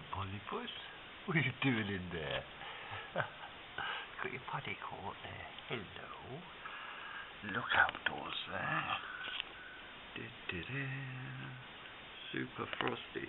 Hello, Pollypuss. What are you doing in there? Got your putty caught there. Hello. Look outdoors there. Super frosty.